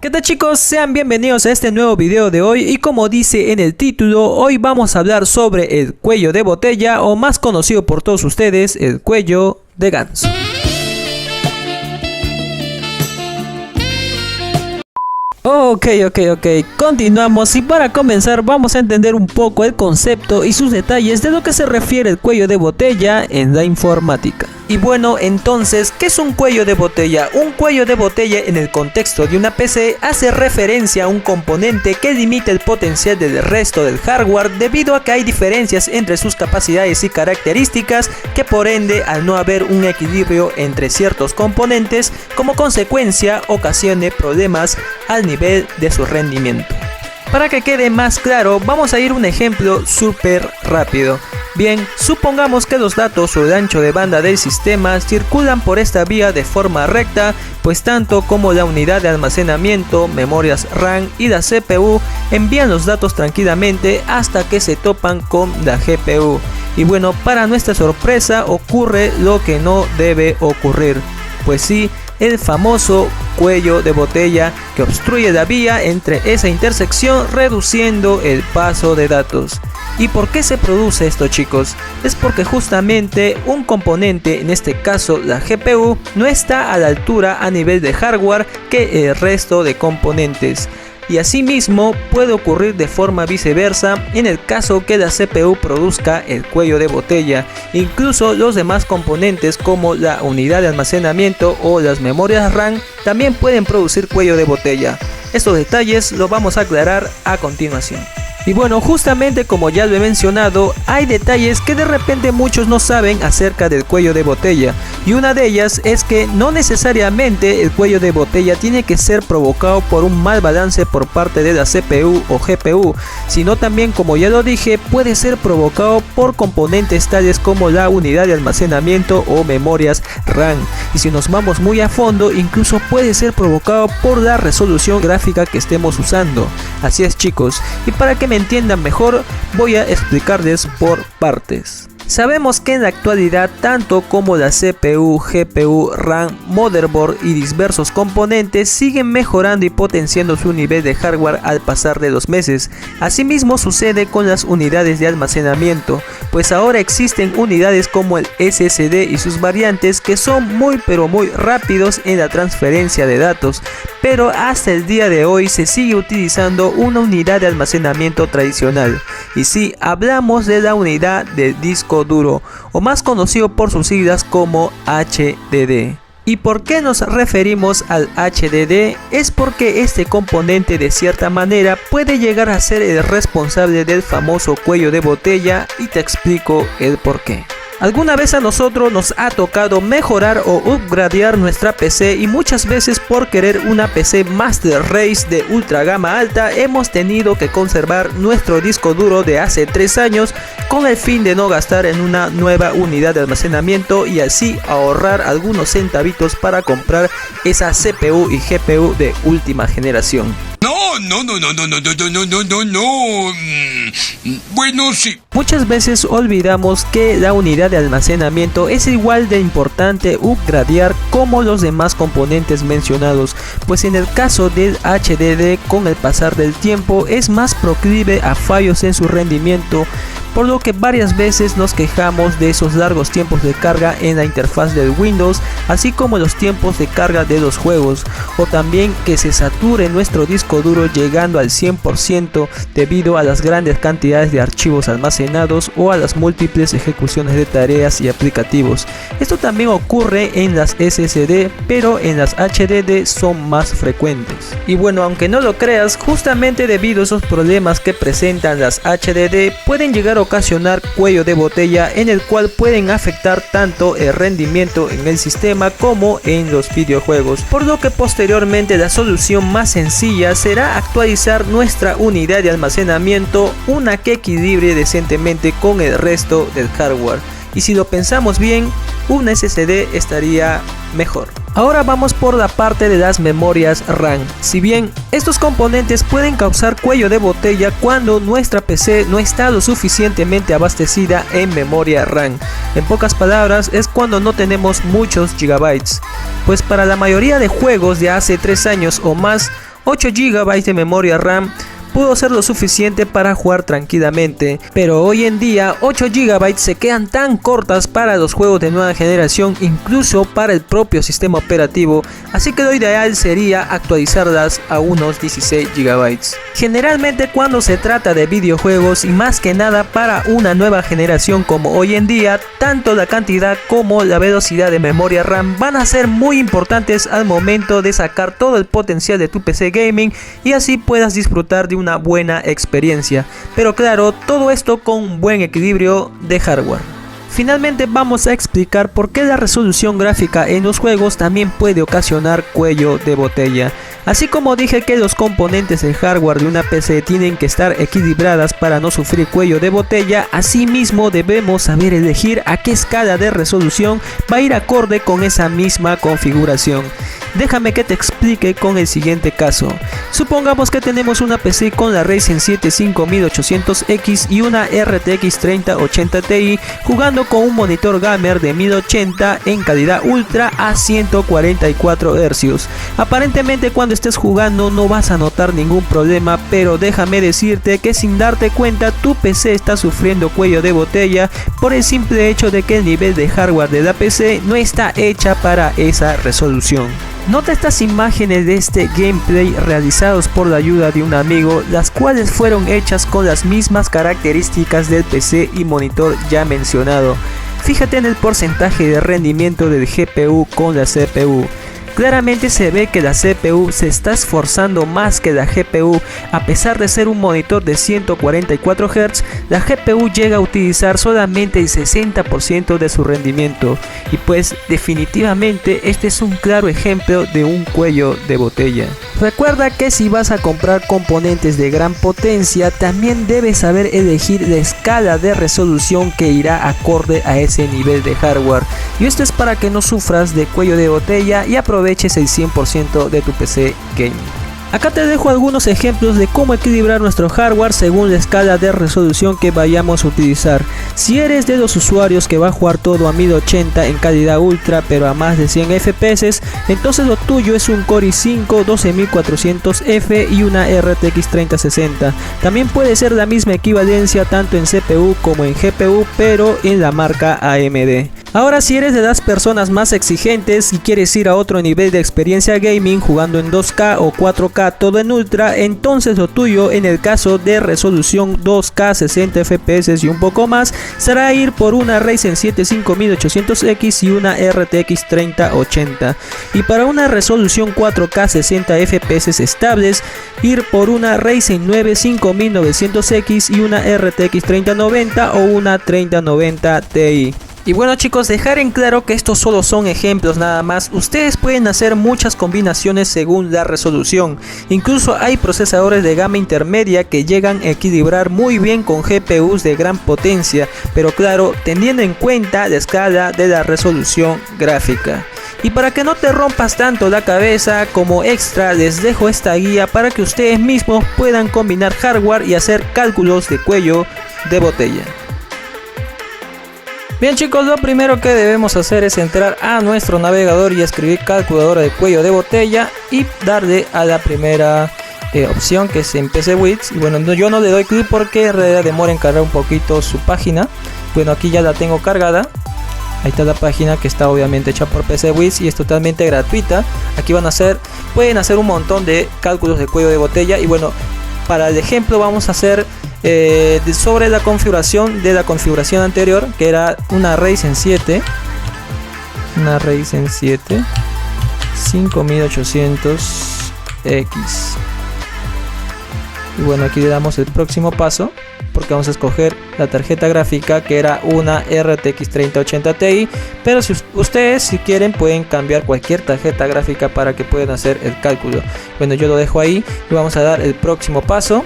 ¿Qué tal chicos? Sean bienvenidos a este nuevo video de hoy y como dice en el título, hoy vamos a hablar sobre el cuello de botella o más conocido por todos ustedes, el cuello de ganso. Ok, continuamos y para comenzar vamos a entender un poco el concepto y sus detalles de lo que se refiere el cuello de botella en la informática. Y bueno, entonces, ¿qué es un cuello de botella? Un cuello de botella en el contexto de una PC hace referencia a un componente que limita el potencial del resto del hardware debido a que hay diferencias entre sus capacidades y características que por ende al no haber un equilibrio entre ciertos componentes como consecuencia ocasione problemas al nivel de su rendimiento. Para que quede más claro, vamos a ir un ejemplo súper rápido. Bien, supongamos que los datos o el ancho de banda del sistema circulan por esta vía de forma recta, pues tanto como la unidad de almacenamiento, memorias RAM y la CPU envían los datos tranquilamente hasta que se topan con la GPU. Y bueno, para nuestra sorpresa ocurre lo que no debe ocurrir, pues sí, el famoso cuello de botella que obstruye la vía entre esa intersección reduciendo el paso de datos. ¿Y por qué se produce esto, chicos? Es porque justamente un componente, en este caso la GPU, no está a la altura a nivel de hardware que el resto de componentes. Y asimismo puede ocurrir de forma viceversa en el caso que la CPU produzca el cuello de botella. Incluso los demás componentes como la unidad de almacenamiento o las memorias RAM también pueden producir cuello de botella. Estos detalles los vamos a aclarar a continuación. Y bueno, justamente como ya lo he mencionado, hay detalles que de repente muchos no saben acerca del cuello de botella. Y una de ellas es que no necesariamente el cuello de botella tiene que ser provocado por un mal balance por parte de la CPU o GPU, sino también, como ya lo dije, puede ser provocado por componentes tales como la unidad de almacenamiento o memorias RAM. Y si nos vamos muy a fondo, incluso puede ser provocado por la resolución gráfica que estemos usando. Así es, chicos, y para que me entiendan mejor, voy a explicarles por partes. Sabemos que en la actualidad tanto como la CPU, GPU, RAM, motherboard y diversos componentes siguen mejorando y potenciando su nivel de hardware al pasar de los meses. Asimismo sucede con las unidades de almacenamiento, pues ahora existen unidades como el SSD y sus variantes que son muy rápidos en la transferencia de datos, pero hasta el día de hoy se sigue utilizando una unidad de almacenamiento tradicional. Y sí, hablamos de la unidad de disco duro, o más conocido por sus siglas como HDD. ¿Y por qué nos referimos al HDD? Es porque este componente de cierta manera puede llegar a ser el responsable del famoso cuello de botella y te explico el por qué. Alguna vez a nosotros nos ha tocado mejorar o upgradear nuestra PC y muchas veces por querer una PC Master Race de ultra gama alta hemos tenido que conservar nuestro disco duro de hace 3 años con el fin de no gastar en una nueva unidad de almacenamiento y así ahorrar algunos centavitos para comprar esa CPU y GPU de última generación. No. Bueno, sí. Muchas veces olvidamos que la unidad de almacenamiento es igual de importante upgradear como los demás componentes mencionados, pues en el caso del HDD con el pasar del tiempo es más proclive a fallos en su rendimiento, por lo que varias veces nos quejamos de esos largos tiempos de carga en la interfaz del Windows, así como los tiempos de carga de los juegos, o también que se sature nuestro disco duro llegando al 100% debido a las grandes cantidades de archivos almacenados o a las múltiples ejecuciones de tareas y aplicativos. Esto también ocurre en las SSD, pero en las HDD son más frecuentes. Y bueno, aunque no lo creas, justamente debido a esos problemas que presentan las HDD pueden llegar a ocasionar cuello de botella, en el cual pueden afectar tanto el rendimiento en el sistema como en los videojuegos, por lo que posteriormente la solución más sencilla será actualizar nuestra unidad de almacenamiento, una que equilibre decentemente con el resto del hardware. Y si lo pensamos bien, un SSD estaría mejor. Ahora vamos por la parte de las memorias RAM. Si bien estos componentes pueden causar cuello de botella cuando nuestra PC no está lo suficientemente abastecida en memoria RAM. En pocas palabras, es cuando no tenemos muchos gigabytes. Pues para la mayoría de juegos de hace 3 años o más, 8 GB de memoria RAM pudo ser lo suficiente para jugar tranquilamente, pero hoy en día 8 GB se quedan tan cortas para los juegos de nueva generación, incluso para el propio sistema operativo, así que lo ideal sería actualizarlas a unos 16 GB. Generalmente cuando se trata de videojuegos y más que nada para una nueva generación como hoy en día, tanto la cantidad como la velocidad de memoria RAM van a ser muy importantes al momento de sacar todo el potencial de tu PC gaming y así puedas disfrutar de una buena experiencia, pero claro, todo esto con un buen equilibrio de hardware. Finalmente vamos a explicar por qué la resolución gráfica en los juegos también puede ocasionar cuello de botella. Así como dije que los componentes del hardware de una PC tienen que estar equilibradas para no sufrir cuello de botella, asimismo debemos saber elegir a qué escala de resolución va a ir acorde con esa misma configuración. Déjame que te explique con el siguiente caso. Supongamos que tenemos una PC con la Ryzen 7 5800X y una RTX 3080 Ti jugando con un monitor gamer de 1080 en calidad ultra a 144 Hz. Aparentemente cuando estés jugando no vas a notar ningún problema, pero déjame decirte que sin darte cuenta tu PC está sufriendo cuello de botella por el simple hecho de que el nivel de hardware de la PC no está hecha para esa resolución. Nota estas imágenes de este gameplay realizados por la ayuda de un amigo, las cuales fueron hechas con las mismas características del PC y monitor ya mencionado. Fíjate en el porcentaje de rendimiento del GPU con la CPU. Claramente se ve que la CPU se está esforzando más que la GPU. A pesar de ser un monitor de 144 Hz, la GPU llega a utilizar solamente el 60% de su rendimiento. Y pues definitivamente este es un claro ejemplo de un cuello de botella. Recuerda que si vas a comprar componentes de gran potencia, también debes saber elegir la escala de resolución que irá acorde a ese nivel de hardware. Y esto es para que no sufras de cuello de botella y aproveches el 100% de tu PC gaming. Acá te dejo algunos ejemplos de cómo equilibrar nuestro hardware según la escala de resolución que vayamos a utilizar. Si eres de los usuarios que va a jugar todo a 1080 en calidad ultra pero a más de 100 FPS, entonces lo tuyo es un Core i5 12400F y una RTX 3060. También puede ser la misma equivalencia tanto en CPU como en GPU, pero en la marca AMD. Ahora, si eres de las personas más exigentes y quieres ir a otro nivel de experiencia gaming jugando en 2K o 4K todo en ultra, entonces lo tuyo en el caso de resolución 2K 60 FPS y un poco más será ir por una Ryzen 7 5800X y una RTX 3080, y para una resolución 4K 60 FPS estables ir por una Ryzen 9 5900X y una RTX 3090 o una 3090 Ti. Y bueno chicos, dejar en claro que estos solo son ejemplos nada más. Ustedes pueden hacer muchas combinaciones según la resolución. Incluso hay procesadores de gama intermedia que llegan a equilibrar muy bien con GPUs de gran potencia, pero claro, teniendo en cuenta la escala de la resolución gráfica. Y para que no te rompas tanto la cabeza, como extra les dejo esta guía para que ustedes mismos puedan combinar hardware y hacer cálculos de cuello de botella. Bien chicos, lo primero que debemos hacer es entrar a nuestro navegador y escribir calculadora de cuello de botella y darle a la primera opción, que es en PCWiz. Y bueno, yo no le doy clic porque en realidad demora en cargar un poquito su página. Bueno, aquí ya la tengo cargada. Ahí está la página, que está obviamente hecha por PCWiz y es totalmente gratuita. Aquí pueden hacer un montón de cálculos de cuello de botella. Y bueno, para el ejemplo vamos a hacer sobre la configuración de la configuración anterior, que era una Ryzen 7 5800X. Y bueno, aquí le damos el próximo paso porque vamos a escoger la tarjeta gráfica, que era una RTX 3080 Ti, pero si ustedes si quieren pueden cambiar cualquier tarjeta gráfica para que puedan hacer el cálculo. Bueno, yo lo dejo ahí y vamos a dar el próximo paso.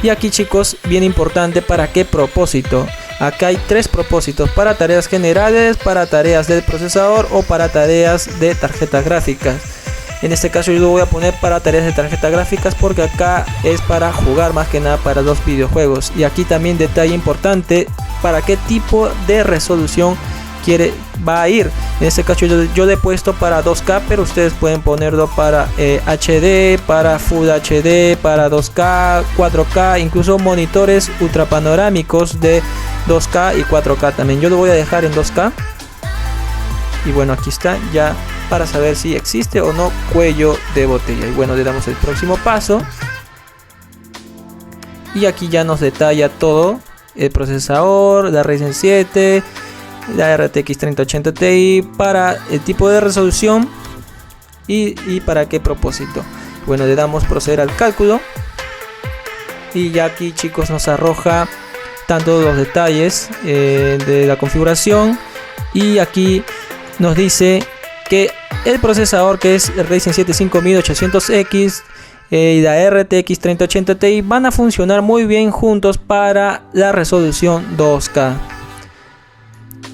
Y aquí chicos, bien importante, ¿para qué propósito? Acá hay tres propósitos: para tareas generales, para tareas del procesador o para tareas de tarjetas gráficas. En este caso yo lo voy a poner para tareas de tarjetas gráficas porque acá es para jugar más que nada para los videojuegos. Y aquí también detalle importante, para qué tipo de resolución va a ir. En este caso yo le he puesto para 2K, pero ustedes pueden ponerlo para HD, para Full HD, para 2K, 4K, incluso monitores ultra panorámicos de 2K y 4K también. Yo lo voy a dejar en 2K. Y bueno, aquí está ya para saber si existe o no cuello de botella. Y bueno, le damos el próximo paso. Y aquí ya nos detalla todo: el procesador, la Ryzen 7, la RTX 3080 Ti, para el tipo de resolución y para qué propósito. Bueno, le damos proceder al cálculo. Y ya aquí, chicos, nos arroja tanto los detalles de la configuración. Y aquí nos dice que el procesador, que es el Ryzen 7 5800X y la RTX 3080 Ti, van a funcionar muy bien juntos para la resolución 2K.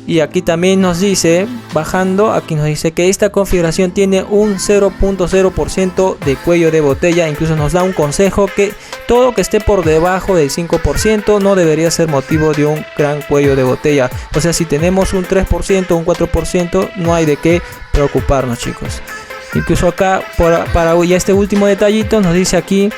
Y aquí también nos dice, bajando, aquí nos dice que esta configuración tiene un 0.0% de cuello de botella. Incluso nos da un consejo que todo lo que esté por debajo del 5% no debería ser motivo de un gran cuello de botella. O sea, si tenemos un 3%, un 4%, no hay de qué preocuparnos, chicos. Incluso acá, para ya este último detallito, nos dice aquí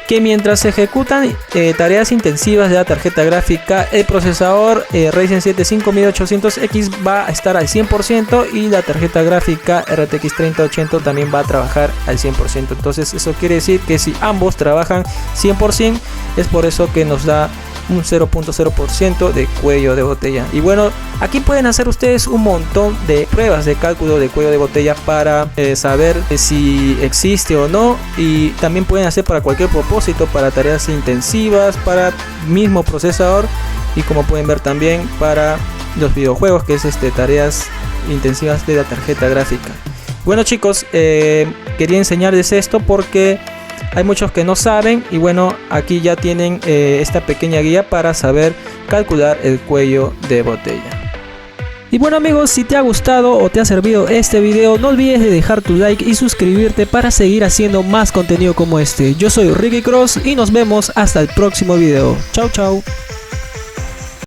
que mientras se ejecutan tareas intensivas de la tarjeta gráfica, el procesador Ryzen 7 5800X va a estar al 100% y la tarjeta gráfica RTX 3080 también va a trabajar al 100%. Entonces eso quiere decir que si ambos trabajan 100%, es por eso que nos da un 0.0% de cuello de botella. Y bueno, aquí pueden hacer ustedes un montón de pruebas de cálculo de cuello de botella para saber si existe o no, y también pueden hacer para cualquier propósito, para tareas intensivas, para mismo procesador, y como pueden ver también para los videojuegos, que es tareas intensivas de la tarjeta gráfica. Bueno, chicos, quería enseñarles esto porque hay muchos que no saben, y bueno, aquí ya tienen esta pequeña guía para saber calcular el cuello de botella. Y bueno, amigos, si te ha gustado o te ha servido este video, no olvides de dejar tu like y suscribirte para seguir haciendo más contenido como este. Yo soy Ricky Cross y nos vemos hasta el próximo video. Chau, chau.